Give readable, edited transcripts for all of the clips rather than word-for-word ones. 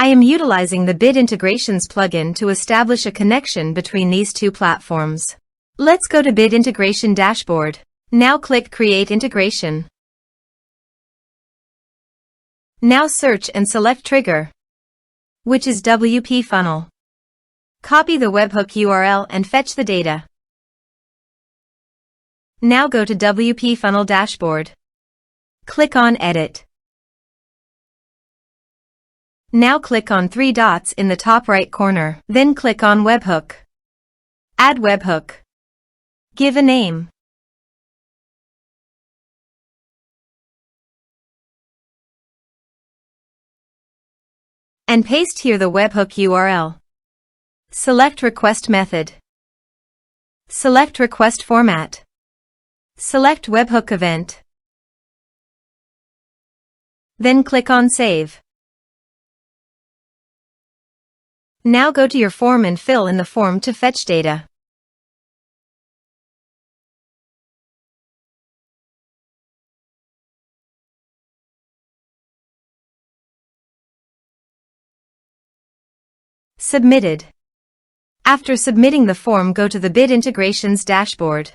I am utilizing the Bit Integrations plugin to establish a connection between these two platforms. Let's go to Bit Integration Dashboard. Now click Create Integration. Now search and select Trigger, which is WPFunnel. Copy the webhook URL and fetch the data. Now go to WPFunnel Dashboard. Click on Edit. Now click on three dots in the top right corner. Then click on Webhook. Add webhook. Give a name. And paste here the webhook URL. Select Request Method. Select Request Format. Select Webhook Event. Then click on Save. Now go to your form and fill in the form to fetch data. Submitted. After submitting the form, go to the Bit Integrations dashboard.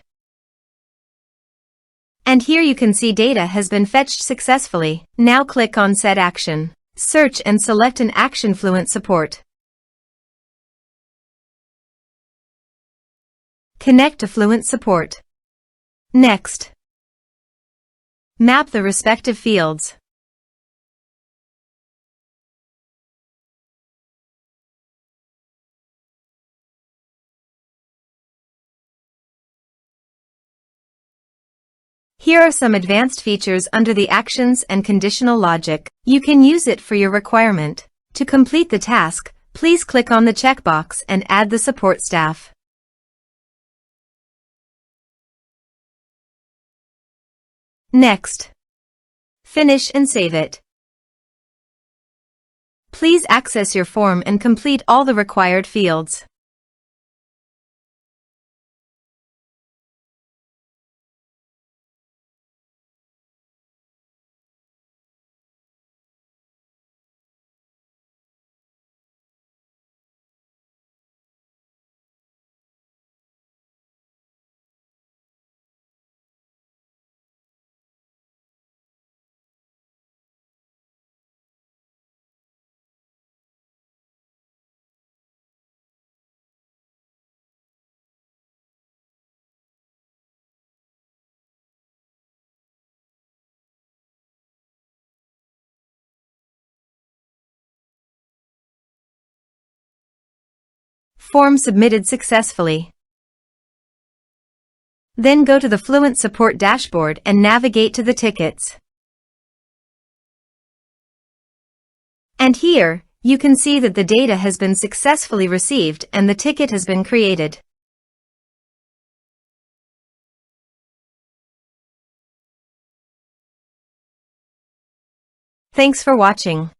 And here you can see data has been fetched successfully. Now click on Set Action. Search and select an action Fluent Support. Connect to Fluent Support. Next, map the respective fields. Here are some advanced features under the actions and conditional logic. You can use it for your requirement. To complete the task, please click on the checkbox and add the support staff. Next, finish and save it. Please access your form and complete all the required fields. Form submitted successfully. Then go to the Fluent Support dashboard and navigate to the tickets. And here, you can see that the data has been successfully received and the ticket has been created. Thanks for watching.